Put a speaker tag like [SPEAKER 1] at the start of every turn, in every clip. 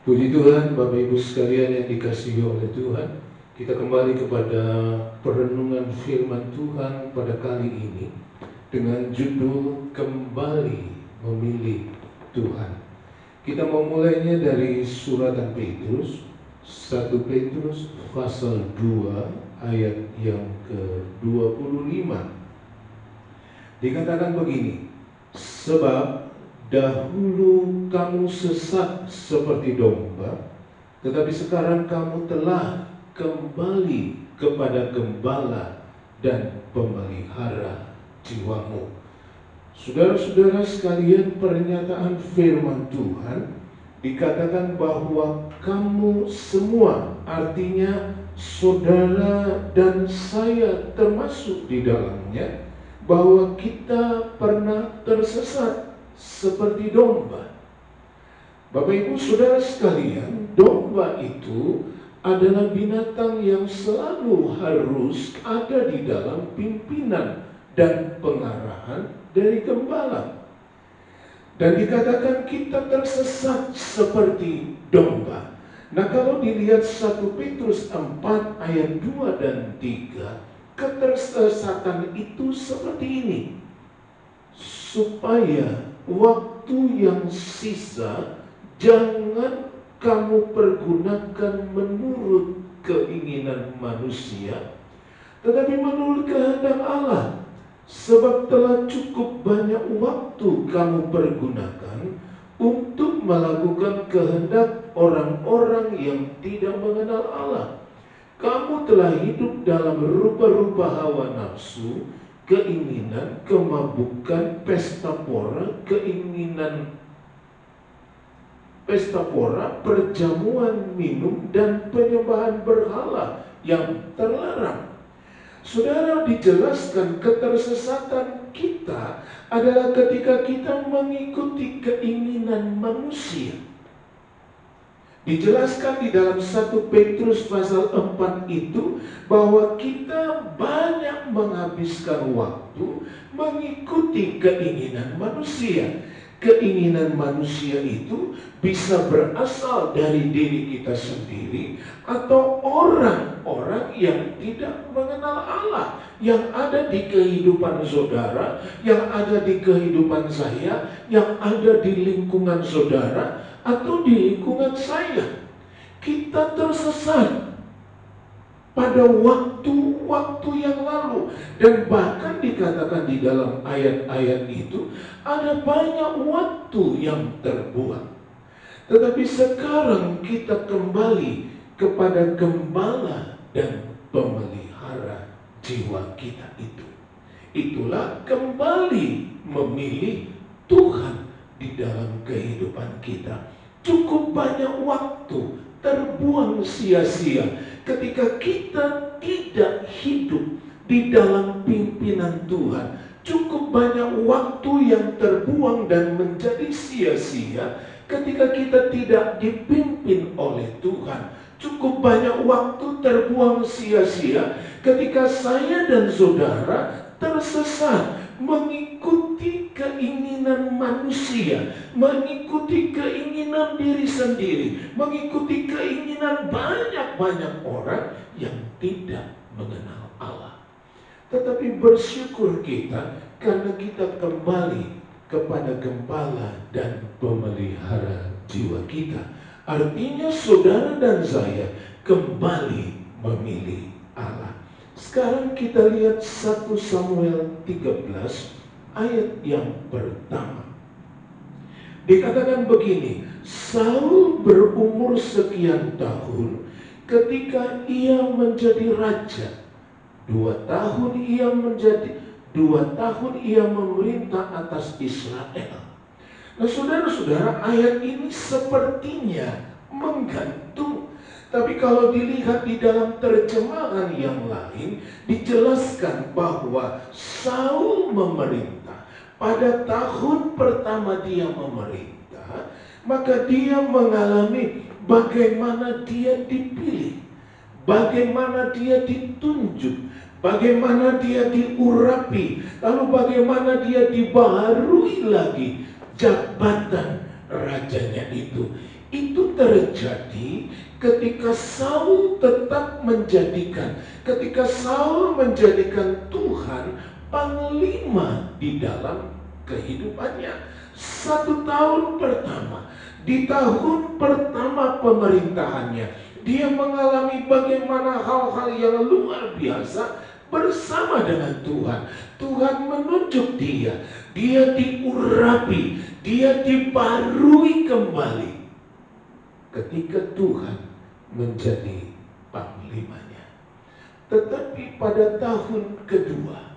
[SPEAKER 1] Puji Tuhan, Bapak Ibu sekalian yang dikasihi oleh Tuhan, kita kembali kepada perenungan firman Tuhan pada kali ini dengan judul Kembali Memilih Tuhan. Kita memulainya dari suratan Petrus, 1 Petrus pasal 2 ayat yang ke-25. Dikatakan begini, sebab dahulu kamu sesat seperti domba, tetapi sekarang kamu telah kembali kepada Gembala dan Pemelihara jiwamu. Saudara-saudara sekalian, pernyataan firman Tuhan dikatakan bahwa kamu semua, artinya saudara dan saya termasuk di dalamnya, bahwa kita pernah tersesat seperti domba. Bapak Ibu Saudara sekalian, domba itu adalah binatang yang selalu harus ada di dalam pimpinan dan pengarahan dari gembala. Dan dikatakan kita tersesat seperti domba. Nah, kalau dilihat 1 Petrus 4 ayat 2 dan 3, ketersesatan itu seperti ini, supaya waktu yang sisa jangan kamu pergunakan menurut keinginan manusia, tetapi menurut kehendak Allah. Sebab telah cukup banyak waktu kamu pergunakan untuk melakukan kehendak orang-orang yang tidak mengenal Allah. Kamu telah hidup dalam rupa-rupa hawa nafsu, keinginan, kemabukan, pesta pora, perjamuan minum, dan penyembahan berhala yang terlarang. Saudara, dijelaskan ketersesatan kita adalah ketika kita mengikuti keinginan manusia. Dijelaskan di dalam 1 Petrus pasal 4 itu bahwa kita banyak menghabiskan waktu mengikuti keinginan manusia. Keinginan manusia itu bisa berasal dari diri kita sendiri atau orang-orang yang tidak mengenal Allah, yang ada di kehidupan saudara, yang ada di kehidupan saya, yang ada di lingkungan saudara atau di lingkungan saya. Kita tersesat pada waktu-waktu yang lalu, dan bahkan dikatakan di dalam ayat-ayat itu ada banyak waktu yang terbuang. Tetapi sekarang kita kembali kepada Gembala dan Pemelihara jiwa kita itu. Itulah kembali memilih Tuhan di dalam kehidupan kita. Cukup banyak waktu terbuang sia-sia ketika kita tidak hidup di dalam pimpinan Tuhan. Cukup banyak waktu yang terbuang dan menjadi sia-sia ketika kita tidak dipimpin oleh Tuhan. Cukup banyak waktu terbuang sia-sia ketika saya dan saudara tersesat mengikuti keinginan manusia, mengikuti keinginan diri sendiri, mengikuti keinginan banyak-banyak orang yang tidak mengenal Allah. Tetapi bersyukur kita karena kita kembali kepada Gembala dan Pemelihara jiwa kita. Artinya saudara dan saya kembali memilih Allah. Sekarang kita lihat 1 Samuel 13 ayat yang pertama. Dikatakan begini, Saul berumur sekian tahun ketika ia menjadi raja. 2 tahun ia memerintah atas Israel. Nah, saudara-saudara, ayat ini sepertinya menggantung Tapi kalau dilihat di dalam terjemahan yang lain, dijelaskan bahwa Saul memerintah. Pada tahun pertama dia memerintah, maka dia mengalami bagaimana dia dipilih, bagaimana dia ditunjuk, bagaimana dia diurapi, lalu bagaimana dia dibaharui lagi jabatan rajanya itu. Itu terjadi ketika Saul ketika Saul menjadikan Tuhan panglima di dalam kehidupannya. 1 tahun pertama, di tahun pertama pemerintahannya, dia mengalami bagaimana hal-hal yang luar biasa bersama dengan Tuhan. Tuhan menunjuk dia, dia diurapi, dia dibarui kembali ketika Tuhan menjadi panglimanya. Tetapi pada tahun kedua,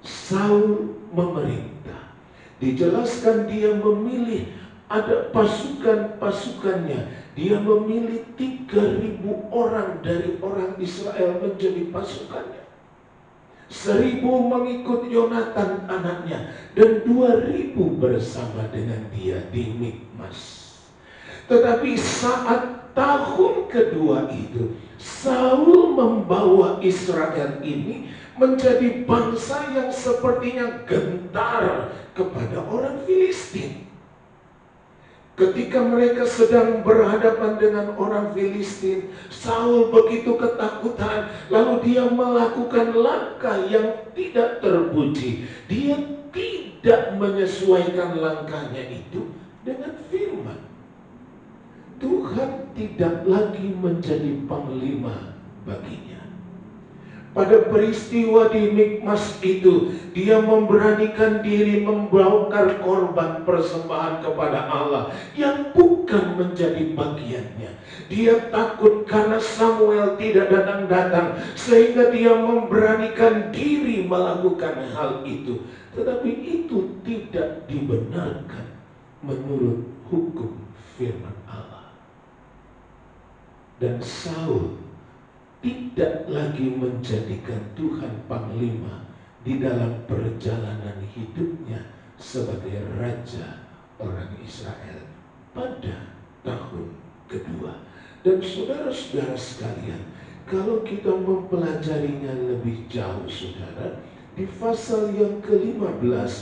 [SPEAKER 1] Saul memerintah. Dijelaskan dia memilih, ada pasukan-pasukannya. Dia memilih 3.000 orang dari orang Israel menjadi pasukannya. 1.000 mengikut Yonatan anaknya, dan 2.000 bersama dengan dia di Mikmas. Tetapi saat tahun kedua itu, Saul membawa Israel ini menjadi bangsa yang sepertinya gentar kepada orang Filistin. Ketika mereka sedang berhadapan dengan orang Filistin, Saul begitu ketakutan, lalu dia melakukan langkah yang tidak terpuji. Dia tidak menyesuaikan langkahnya itu dengan firman. Tuhan tidak lagi menjadi panglima baginya. Pada peristiwa di Mikmas itu, dia memberanikan diri membakar korban persembahan kepada Allah yang bukan menjadi bagiannya. Dia takut karena Samuel tidak datang-datang, sehingga dia memberanikan diri melakukan hal itu. Tetapi itu tidak dibenarkan menurut hukum firman Allah. Dan Saul tidak lagi menjadikan Tuhan panglima di dalam perjalanan hidupnya sebagai raja orang Israel pada tahun kedua. Dan saudara-saudara sekalian, kalau kita mempelajarinya lebih jauh, saudara, di pasal yang ke-15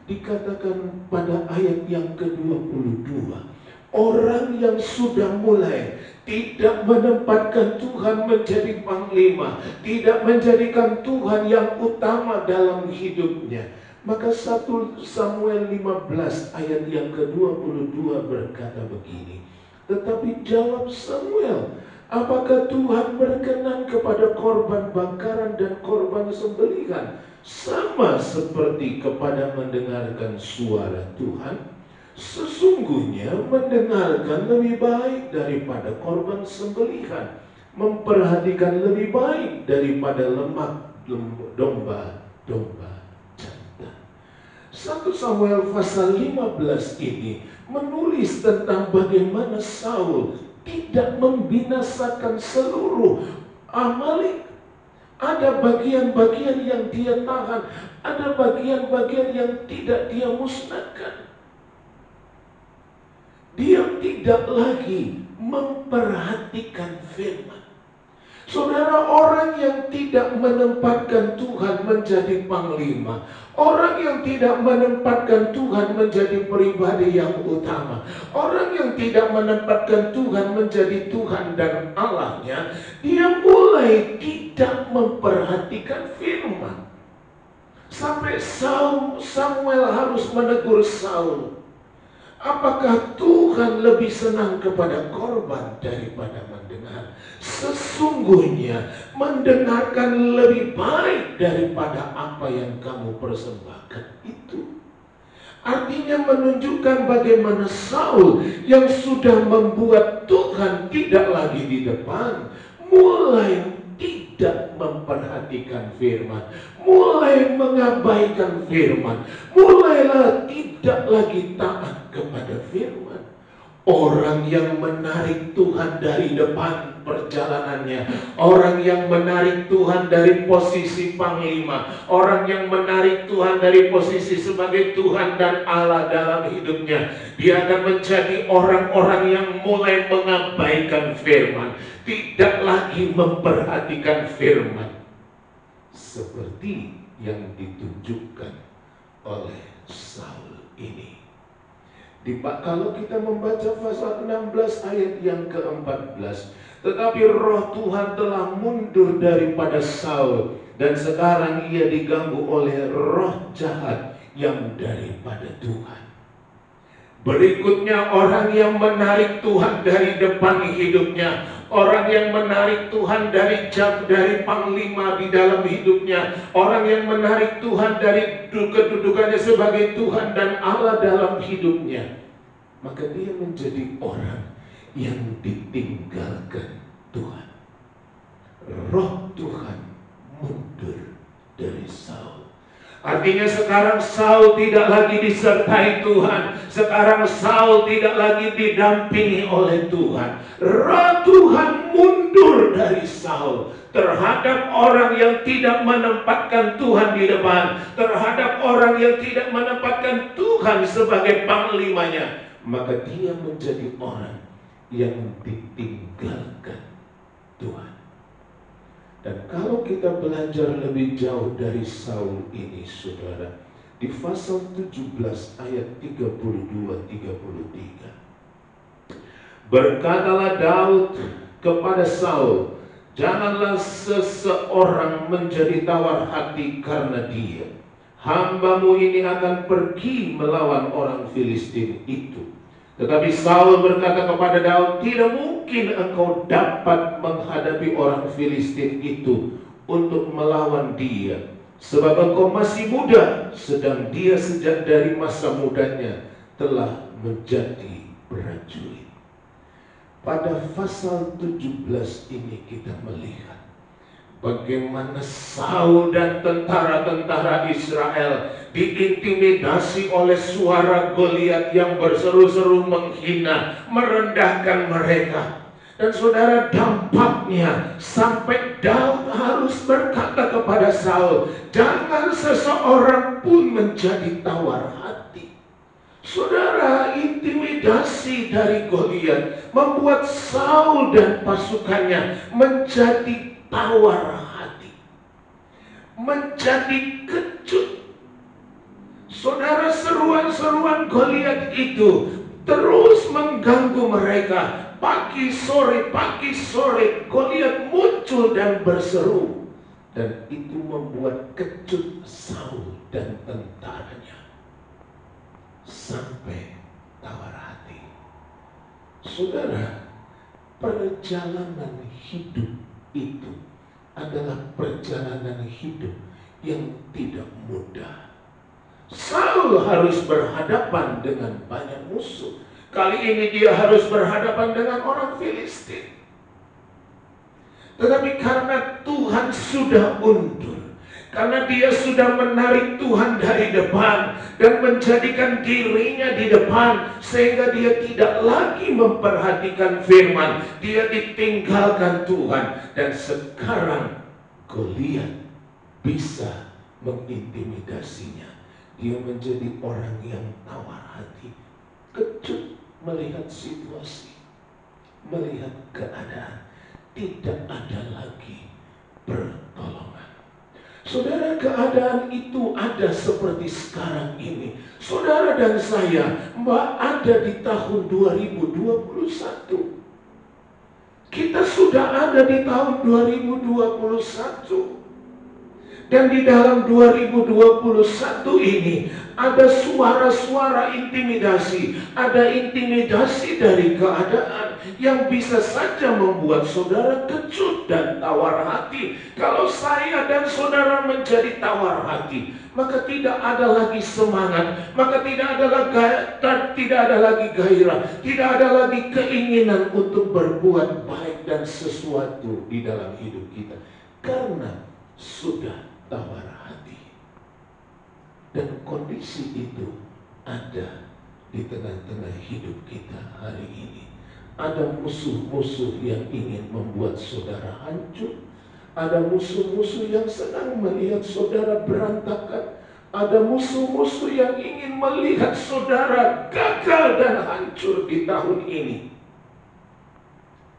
[SPEAKER 1] dikatakan pada ayat yang ke-22, orang yang sudah mulai tidak menempatkan Tuhan menjadi panglima, tidak menjadikan Tuhan yang utama dalam hidupnya, maka 1 Samuel 15 ayat yang ke-22 berkata begini, tetapi jawab Samuel, apakah Tuhan berkenan kepada korban bakaran dan korban sembelihan sama seperti kepada mendengarkan suara Tuhan? Sesungguhnya mendengarkan lebih baik daripada korban sembelihan, memperhatikan lebih baik daripada lemak domba-domba jantan. 1 Samuel pasal 15 ini menulis tentang bagaimana Saul tidak membinasakan seluruh Amalek. Ada bagian-bagian yang dia tahan, ada bagian-bagian yang tidak dia musnahkan. Dia tidak lagi memperhatikan firman. Saudara, orang yang tidak menempatkan Tuhan menjadi panglima, orang yang tidak menempatkan Tuhan menjadi pribadi yang utama, orang yang tidak menempatkan Tuhan menjadi Tuhan dan Allahnya, dia mulai tidak memperhatikan firman. Sampai Samuel harus menegur Saul, apakah Tuhan lebih senang kepada korban daripada mendengar? Sesungguhnya mendengarkan lebih baik daripada apa yang kamu persembahkan itu. Artinya menunjukkan bagaimana Saul yang sudah membuat Tuhan tidak lagi di depan, mulai tidak memperhatikan firman, mulai mengabaikan firman, mulailah tidak lagi taat kepada firman. Orang yang menarik Tuhan dari depan perjalanannya, orang yang menarik Tuhan dari posisi panglima, orang yang menarik Tuhan dari posisi sebagai Tuhan dan Allah dalam hidupnya, dia akan menjadi orang-orang yang mulai mengabaikan firman, tidak lagi memperhatikan firman, seperti yang ditunjukkan oleh Saul ini. Kalau kita membaca pasal 16 ayat yang ke-14, tetapi roh Tuhan telah mundur daripada Saul, dan sekarang ia diganggu oleh roh jahat yang daripada Tuhan. Berikutnya, orang yang menarik Tuhan dari depan hidupnya, orang yang menarik Tuhan dari panglima di dalam hidupnya, orang yang menarik Tuhan dari kedudukannya sebagai Tuhan dan Allah dalam hidupnya, maka dia menjadi orang yang ditinggalkan Tuhan. Roh Tuhan mundur dari Saul. Artinya sekarang Saul tidak lagi disertai Tuhan. Sekarang Saul tidak lagi didampingi oleh Tuhan. Roh Tuhan mundur dari Saul terhadap orang yang tidak menempatkan Tuhan di depan, terhadap orang yang tidak menempatkan Tuhan sebagai panglimanya. Maka dia menjadi orang yang ditinggalkan Tuhan. Dan kalau kita belajar lebih jauh dari Saul ini, saudara, di pasal 17 ayat 32-33, berkatalah Daud kepada Saul, janganlah seseorang menjadi tawar hati karena dia. Hambamu ini akan pergi melawan orang Filistin itu. Tetapi Saul berkata kepada Daud, tidak mungkin engkau dapat menghadapi orang Filistin itu untuk melawan dia, sebab engkau masih muda, sedang dia sejak dari masa mudanya telah menjadi prajurit. Pada pasal 17 ini kita melihat bagaimana Saul dan tentara-tentara Israel diintimidasi oleh suara Goliat yang berseru-seru menghina, merendahkan mereka. Dan saudara, dampaknya sampai Daud harus berkata kepada Saul, jangan seseorang pun menjadi tawar hati. Saudara, intimidasi dari Goliat membuat Saul dan pasukannya menjadi tawar hati, menjadi kecut. Saudara, seruan-seruan Goliat itu terus mengganggu mereka. Pagi sore Goliat muncul dan berseru, dan itu membuat kecut Saul dan tentaranya sampai tawar hati. Saudara, perjalanan hidup itu adalah perjalanan hidup yang tidak mudah. Saul harus berhadapan dengan banyak musuh. Kali ini dia harus berhadapan dengan orang Filistin. Tetapi karena Tuhan sudah undur, karena dia sudah menarik Tuhan dari depan dan menjadikan dirinya di depan, sehingga dia tidak lagi memperhatikan firman, dia ditinggalkan Tuhan. Dan sekarang Goliat bisa mengintimidasinya. Dia menjadi orang yang tawar hati, kecut melihat situasi, melihat keadaan. Tidak ada lagi pertolongan. Saudara, keadaan itu ada seperti sekarang ini. Saudara dan saya ada di tahun 2021. Kita sudah ada di tahun 2021. Dan di dalam 2021 ini ada suara-suara intimidasi, ada intimidasi dari keadaan yang bisa saja membuat saudara kecut dan tawar hati. Kalau saya dan saudara menjadi tawar hati, maka tidak ada lagi semangat, maka tidak ada lagi gairah, tidak ada lagi keinginan untuk berbuat baik dan sesuatu di dalam hidup kita, karena sudah tawar hati. Dan kondisi itu ada di di tengah-tengah hidup kita hari ini. Ada musuh-musuh yang ingin membuat saudara hancur. Ada musuh-musuh yang senang melihat saudara berantakan. Ada musuh-musuh yang ingin melihat saudara gagal dan hancur di tahun ini.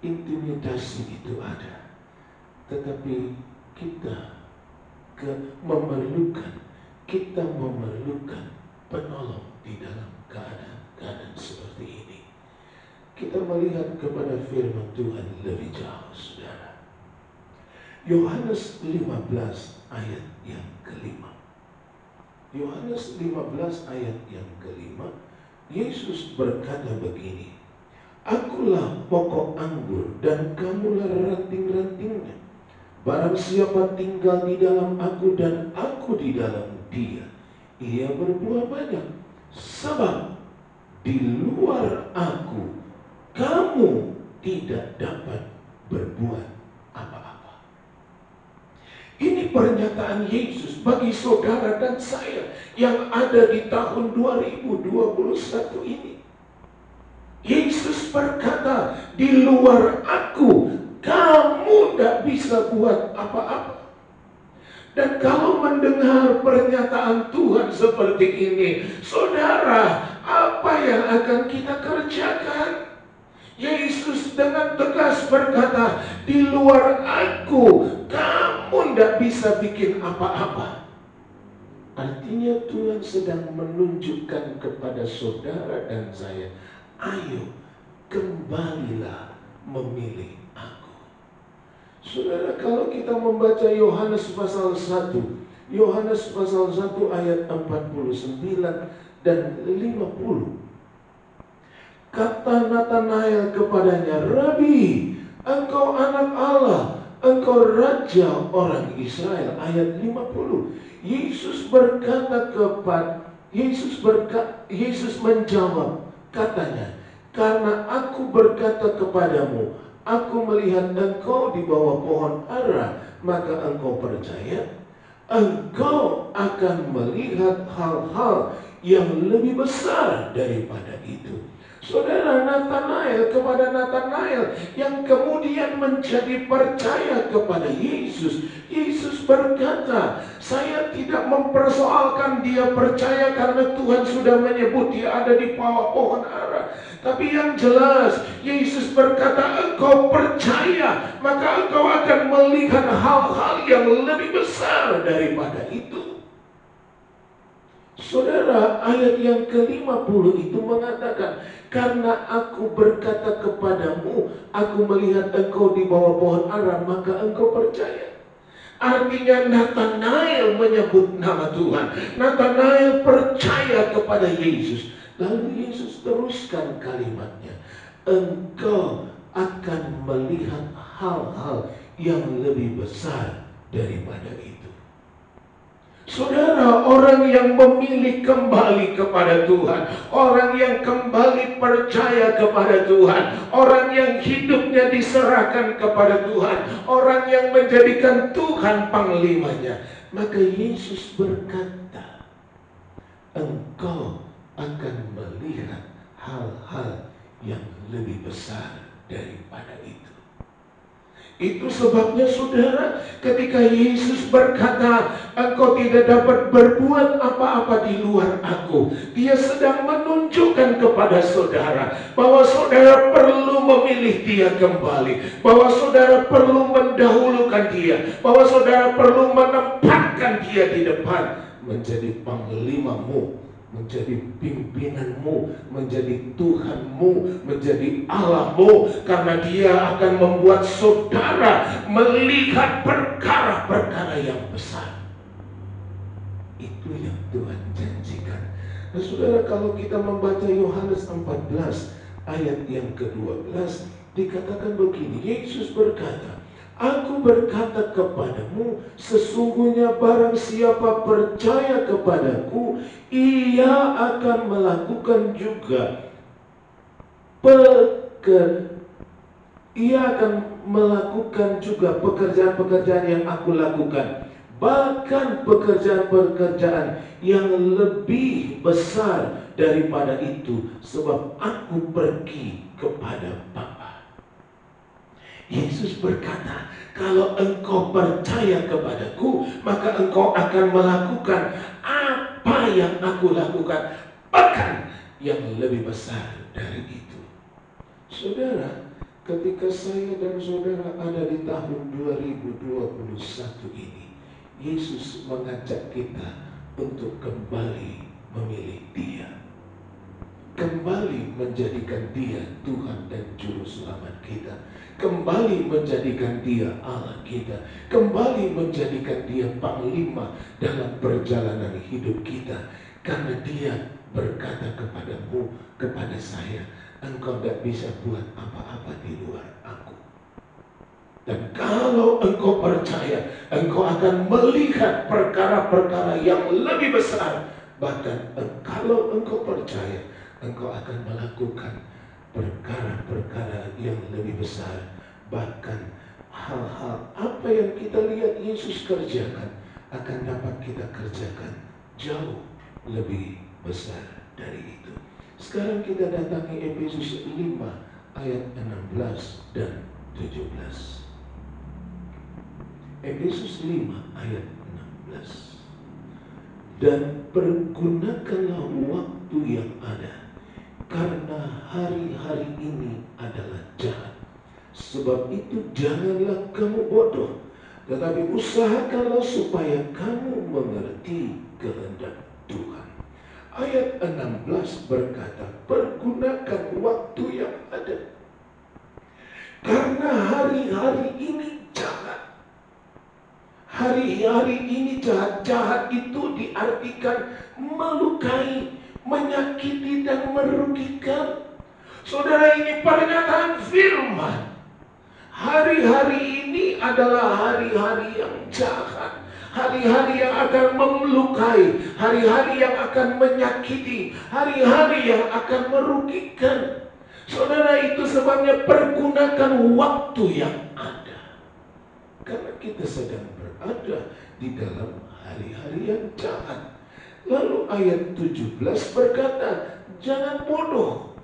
[SPEAKER 1] Intimidasi itu ada. Tetapi kita memerlukan penolong di dalam keadaan seperti ini. Kita melihat kepada firman Tuhan lebih jauh, saudara. Yohanes 15 ayat yang kelima. Yohanes 15 ayat yang kelima, Yesus berkata begini, "Akulah pokok anggur dan kamulah ranting-rantingnya. Barang siapa tinggal di dalam aku dan aku di dalam dia, ia berbuah banyak. Sebab di luar aku, kamu tidak dapat berbuat apa-apa." Ini pernyataan Yesus bagi saudara dan saya yang ada di tahun 2021 ini. Yesus berkata, di luar aku, kamu tidak bisa buat apa-apa. Dan kalau mendengar pernyataan Tuhan seperti ini, saudara, apa yang akan kita kerjakan? Yesus dengan tegas berkata, di luar aku, kamu tidak bisa bikin apa-apa. Artinya Tuhan sedang menunjukkan kepada saudara dan saya, ayo kembalilah memilih aku. Saudara, kalau kita membaca Yohanes pasal 1, Yohanes pasal 1 ayat 49 dan 50. Kata Natanael kepadanya, "Rabi, engkau anak Allah, engkau raja orang Israel." Ayat 50. Yesus menjawab, katanya, "Karena aku berkata kepadamu, aku melihat engkau di bawah pohon ara, maka engkau percaya. Engkau akan melihat hal-hal yang lebih besar daripada itu." Saudara, kepada Natanael yang kemudian menjadi percaya kepada Yesus, Yesus berkata, "Saya tidak mempersoalkan dia percaya karena Tuhan sudah menyebut dia ada di bawah pohon ara. Tapi yang jelas, Yesus berkata, engkau percaya, maka engkau akan melihat hal-hal yang lebih besar daripada itu." Saudara, ayat yang ke-50 itu mengatakan, "Karena aku berkata kepadamu, aku melihat engkau di bawah pohon ara, maka engkau percaya." Artinya Natanael menyebut nama Tuhan. Natanael percaya kepada Yesus. Lalu Yesus teruskan kalimatnya, "Engkau akan melihat hal-hal yang lebih besar daripada itu." Saudara, orang yang memilih kembali kepada Tuhan, orang yang kembali percaya kepada Tuhan, orang yang hidupnya diserahkan kepada Tuhan, orang yang menjadikan Tuhan panglimanya, maka Yesus berkata, engkau akan melihat hal-hal yang lebih besar daripada itu. Itu sebabnya saudara, ketika Yesus berkata, engkau tidak dapat berbuat apa-apa di luar aku, dia sedang menunjukkan kepada saudara bahwa saudara perlu memilih dia kembali, bahwa saudara perlu mendahulukan dia, bahwa saudara perlu menempatkan dia di depan, menjadi panglimamu, menjadi pimpinanmu, menjadi Tuhanmu, menjadi Allahmu, karena dia akan membuat saudara melihat perkara-perkara yang besar. Itu yang Tuhan janjikan. Nah saudara, kalau kita membaca Yohanes 14 ayat yang ke-12, dikatakan begini, Yesus berkata, "Aku berkata kepadamu, sesungguhnya barang siapa percaya kepadaku, ia akan melakukan juga pekerjaan-pekerjaan yang aku lakukan, bahkan pekerjaan-pekerjaan yang lebih besar daripada itu, sebab aku pergi kepada Bapa. Yesus berkata, kalau engkau percaya kepadaku, maka engkau akan melakukan apa yang aku lakukan, bahkan yang lebih besar dari itu. Saudara, ketika saya dan saudara ada di tahun 2021 ini, Yesus mengajak kita untuk kembali memilih Dia, kembali menjadikan Dia Tuhan dan Juru Selamat kita, kembali menjadikan Dia Allah kita, kembali menjadikan Dia Panglima dalam perjalanan hidup kita. Karena Dia berkata kepadamu, kepada saya, engkau tidak bisa buat apa-apa di luar aku. Dan kalau engkau percaya, engkau akan melihat perkara-perkara yang lebih besar. Bahkan kalau engkau percaya, engkau akan melakukan perkara-perkara yang lebih besar. Bahkan hal-hal apa yang kita lihat Yesus kerjakan akan dapat kita kerjakan jauh lebih besar dari itu. Sekarang kita datangi Efesus 5 ayat 16 dan 17. Efesus 5 ayat 16. Dan pergunakanlah waktu yang ada, karena hari-hari ini adalah jahat. Sebab itu janganlah kamu bodoh, tetapi usahakanlah supaya kamu mengerti kehendak Tuhan. Ayat 16 berkata, pergunakan waktu yang ada, karena hari-hari ini jahat. Hari-hari ini jahat. Jahat itu diartikan melukai, menyakiti, dan merugikan. Saudara, ini pernyataan firman. Hari-hari ini adalah hari-hari yang jahat. Hari-hari yang akan melukai, hari-hari yang akan menyakiti, hari-hari yang akan merugikan. Saudara, itu sebabnya pergunakan waktu yang ada. Karena kita sedang berada di dalam hari-hari yang jahat. Lalu ayat 17 berkata, jangan bodoh.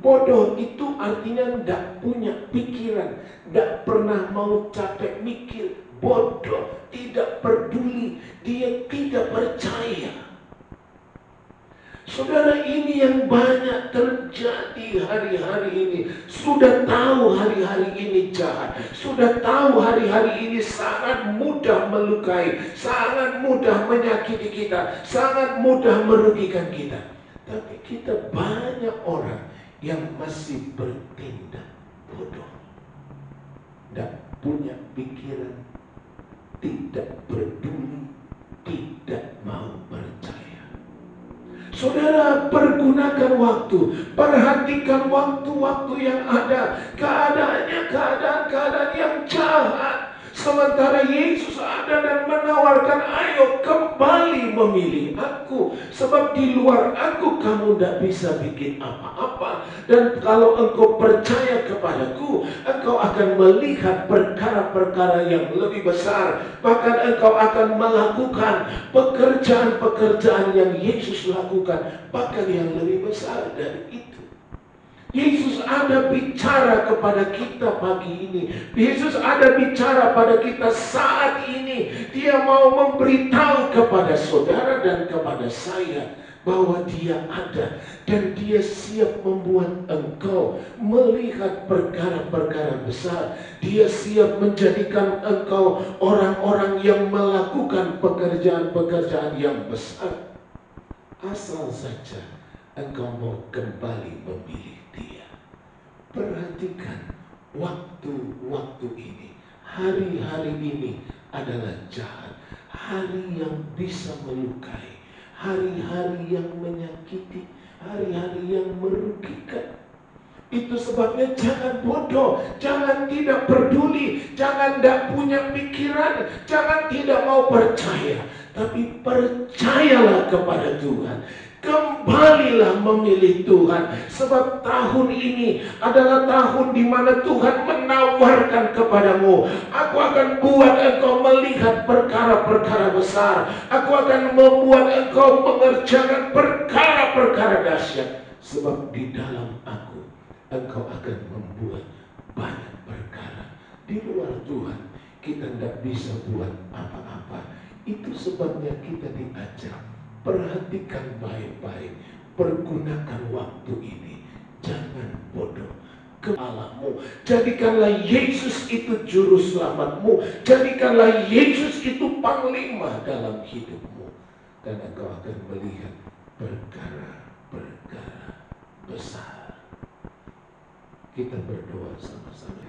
[SPEAKER 1] Bodoh itu artinya tidak punya pikiran, tidak pernah mau capek mikir. Bodoh, tidak peduli, dia tidak percaya. Saudara, ini yang banyak terjadi hari-hari ini. Sudah tahu hari-hari ini jahat, sudah tahu hari-hari ini sangat mudah melukai, sangat mudah menyakiti kita, sangat mudah merugikan kita. Tapi kita banyak orang yang masih bertindak bodoh, tidak punya pikiran, tidak peduli, tidak mau percaya. Saudara, pergunakan waktu, perhatikan waktu-waktu yang ada. Keadaannya keadaan-keadaan yang jahat. Sementara Yesus ada dan menawarkan, ayo kembali memilih aku. Sebab di luar aku kamu tidak bisa bikin apa-apa. Dan kalau engkau percaya kepadaku, engkau akan melihat perkara-perkara yang lebih besar. Bahkan engkau akan melakukan pekerjaan-pekerjaan yang Yesus lakukan, bahkan yang lebih besar dari itu. Yesus ada bicara kepada kita pagi ini. Yesus ada bicara pada kita saat ini. Dia mau memberitahu kepada saudara dan kepada saya bahwa Dia ada dan Dia siap membuat engkau melihat perkara-perkara besar. Dia siap menjadikan engkau orang-orang yang melakukan pekerjaan-pekerjaan yang besar. Asal saja engkau mau kembali memilih Dia. Perhatikan waktu-waktu ini. Hari-hari ini adalah jahat. Hari yang bisa melukai, hari-hari yang menyakiti, hari-hari yang merugikan. Itu sebabnya jangan bodoh, jangan tidak peduli, jangan tidak punya pikiran, jangan tidak mau percaya. Tapi percayalah kepada Tuhan. Kembalilah memilih Tuhan, sebab tahun ini adalah tahun di mana Tuhan menawarkan kepadamu, aku akan buat engkau melihat perkara-perkara besar, aku akan membuat engkau mengerjakan perkara-perkara dahsyat, sebab di dalam aku engkau akan membuat banyak perkara. Di luar Tuhan kita tidak bisa buat apa-apa. Itu sebabnya kita diajar, perhatikan baik-baik, pergunakan waktu ini, jangan bodoh ke Allahmu. Jadikanlah Yesus itu juru selamatmu, jadikanlah Yesus itu panglima dalam hidupmu, dan engkau akan melihat perkara-perkara besar. Kita berdoa sama-sama.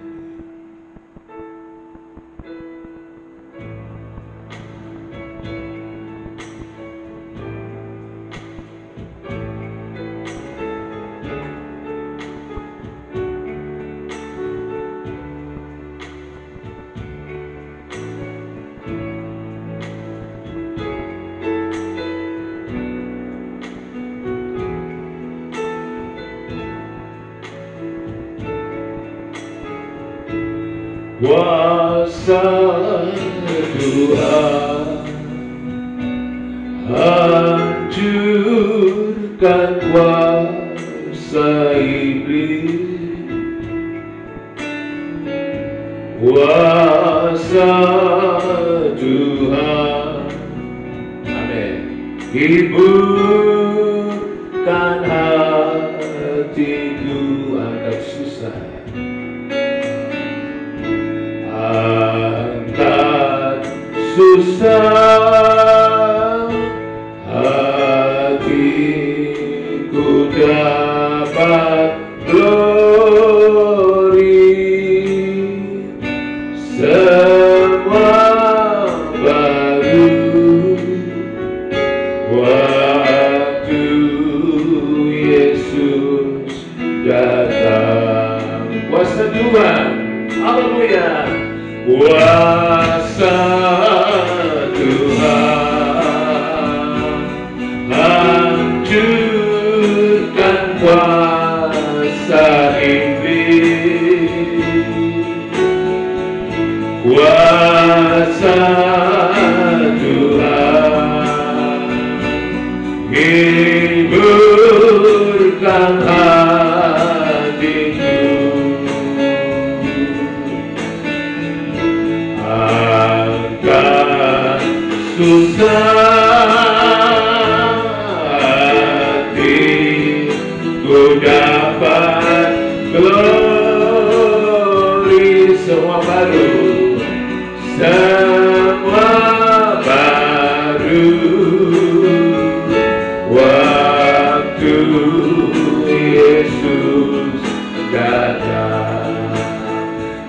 [SPEAKER 1] Kuasa Tuhan hancurkan kuasa iblis, kuasa Tuhan, amin, hiburkan hatiku. Agak susah, angkat susah hatiku dapat glory, semua baru waktu Yesus datang. Kuasa Tuhan, haleluya. Kuasa Tuhan hancurkan kuasa iblis, kuasa Tuhan hiburkan hatiku, susah hatiku dapat glory, semua baru, semua baru waktu Yesus datang.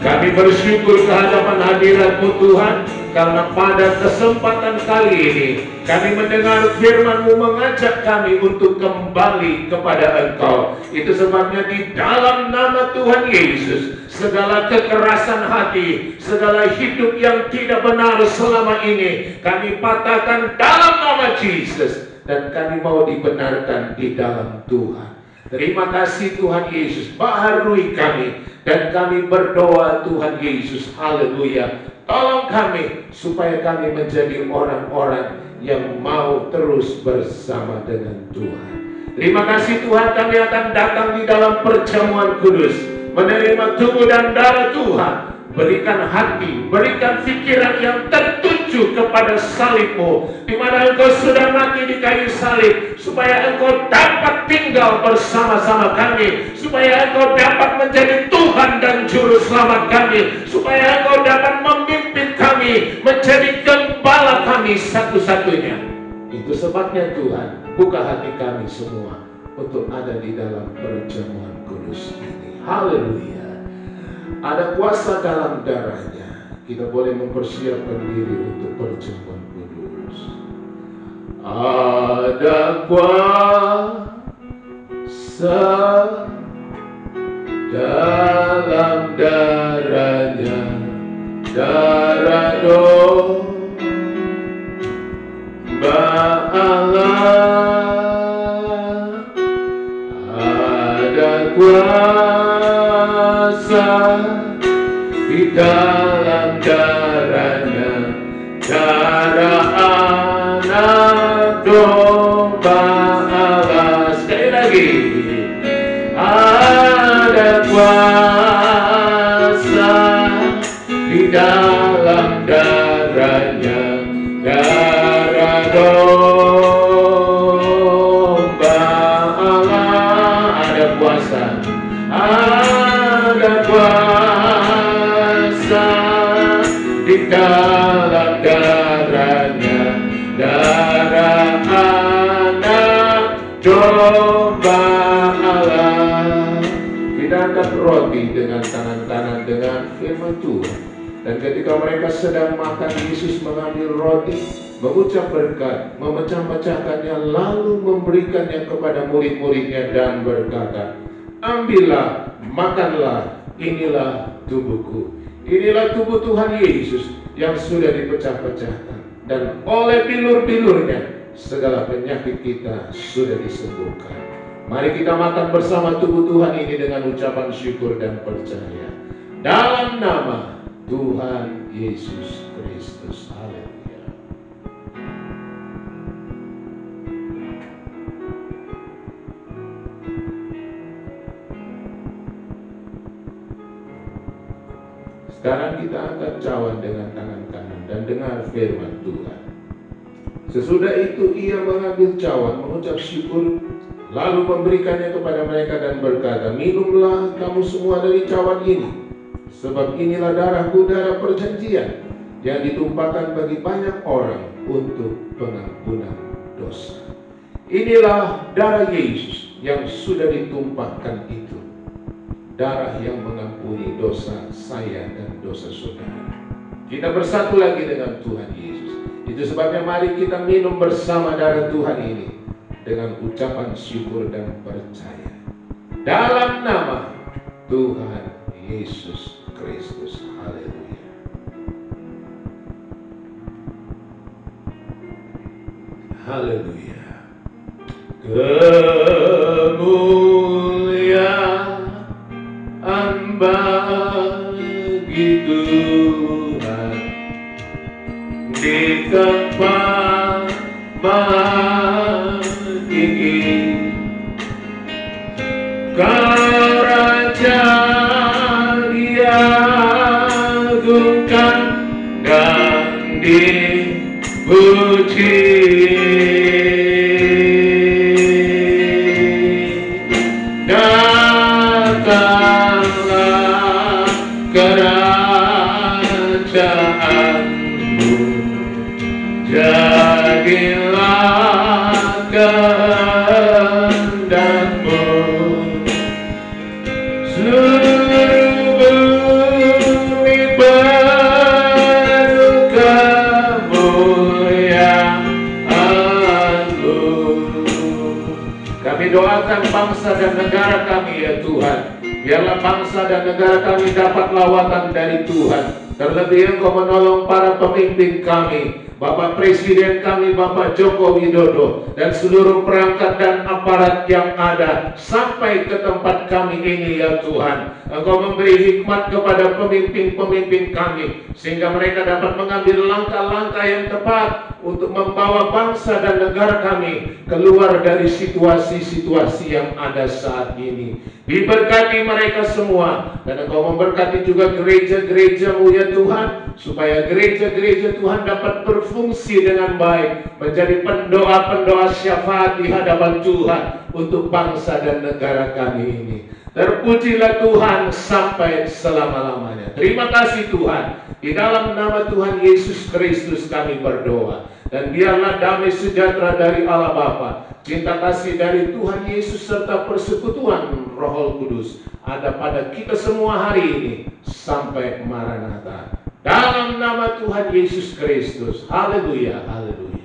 [SPEAKER 1] Kami bersyukur kehadapan hadirat-Mu Tuhan, karena pada kesempatan kali ini kami mendengar firman-Mu mengajak kami untuk kembali kepada Engkau. Itu sebabnya di dalam nama Tuhan Yesus, segala kekerasan hati, segala hidup yang tidak benar selama ini kami patahkan dalam nama Yesus, dan kami mau dibenarkan di dalam Tuhan. Terima kasih Tuhan Yesus, baharui kami, dan kami berdoa Tuhan Yesus, haleluya, tolong kami supaya kami menjadi orang-orang yang mau terus bersama dengan Tuhan. Terima kasih Tuhan, kami akan datang di dalam perjamuan kudus, menerima tubuh dan darah Tuhan. Berikan hati, berikan pikiran yang tertuju kepada salib-Mu, di mana Engkau sudah mati di kayu salib, supaya Engkau dapat tinggal bersama-sama kami, supaya Engkau dapat menjadi Tuhan dan Juru Selamat kami, supaya Engkau dapat memimpin kami, menjadi gembala kami satu-satunya. Itu sebabnya Tuhan, buka hati kami semua untuk ada di dalam perjamuan kudus ini. Haleluya. Ada kuasa dalam darahnya. Kita boleh mempersiapkan diri untuk perjamuan kudus. Ada kuasa dalam darahnya, darah domba Allah darah domba Allah. Ada kuasa di dalam darahnya, darah anak domba Allah. Kita angkat roti dengan tangan kanan dengan firman Tuhan. Dan ketika mereka sedang makan, Yesus mengambil roti, mengucap berkat, memecah-mecahkannya, lalu memberikannya kepada murid-muridnya dan berkata, ambillah, makanlah, inilah tubuhku. Inilah tubuh Tuhan Yesus yang sudah dipecah-pecahkan. Dan oleh bilur-bilurnya, segala penyakit kita sudah disembuhkan. Mari kita makan bersama tubuh Tuhan ini dengan ucapan syukur dan percaya. Dalam nama Tuhan Yesus Kristus. Haleluya. Sekarang kita angkat cawan dengan tangan kanan dan dengar firman Tuhan. Sesudah itu ia mengambil cawan, mengucap syukur, lalu memberikannya kepada mereka dan berkata, minumlah kamu semua dari cawan ini, sebab inilah darahku, darah perjanjian, yang ditumpahkan bagi banyak orang untuk pengampunan dosa. Inilah darah Yesus yang sudah ditumpahkan itu, darah yang mengampuni dosa saya dan dosa saudara. Kita bersatu lagi dengan Tuhan Yesus. Itu sebabnya mari kita minum bersama darah Tuhan ini dengan ucapan syukur dan percaya. Dalam nama Tuhan Yesus Kristus. Haleluya. Haleluya. Kemuliaan bagi Tuhan di tempat maha tinggi. Kerajaan diagungkan dan dipuji. Datanglah kerajaanmu, jadilah kehendakmu. Kami doakan bangsa dan negara kami ya Tuhan. Biarlah bangsa dan negara kami dapat lawatan dari Tuhan. Terlebih Engkau menolong para pemimpin kami, Bapak Presiden kami, Bapak Joko Widodo, dan seluruh perangkat dan aparat yang ada sampai ke tempat kami ini ya Tuhan. Engkau memberi hikmat kepada pemimpin-pemimpin kami, sehingga mereka dapat mengambil langkah-langkah yang tepat untuk membawa bangsa dan negara kami keluar dari situasi-situasi yang ada saat ini. Diberkati mereka semua, dan Engkau memberkati juga gereja-gereja-Mu ya Tuhan, supaya gereja-gereja Tuhan dapat berfungsi dengan baik, menjadi pendoa-pendoa syafaat di hadapan Tuhan untuk bangsa dan negara kami ini. Terpujilah Tuhan sampai selama-lamanya. Terima kasih Tuhan. Di dalam nama Tuhan Yesus Kristus kami berdoa. Dan biarlah damai sejahtera dari Allah Bapa, cinta kasih dari Tuhan Yesus, serta persekutuan Roh Kudus ada pada kita semua hari ini sampai Maranatha. Dalam nama Tuhan Yesus Kristus. Haleluya, haleluya.